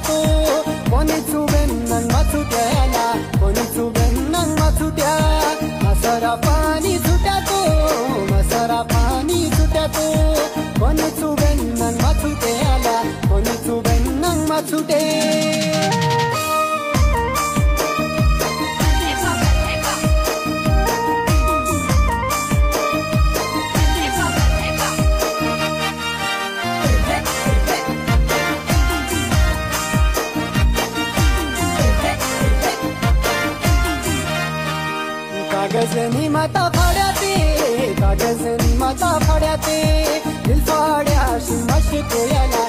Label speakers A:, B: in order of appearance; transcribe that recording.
A: तो कोणी चुबेन्नंग माछुट्याला कोणी चुबेन्नंग माछुट्या मसरा पानी छुट्या तो मसरा पानी छुट्या तो कोणी चुबेन्नंग माछुट्याला कोणी चुबेन्नंग माछुटे कागजनी माता फाड्याते कागजनी माता फाड्याते दिल फाड्या शिमाश कोयाला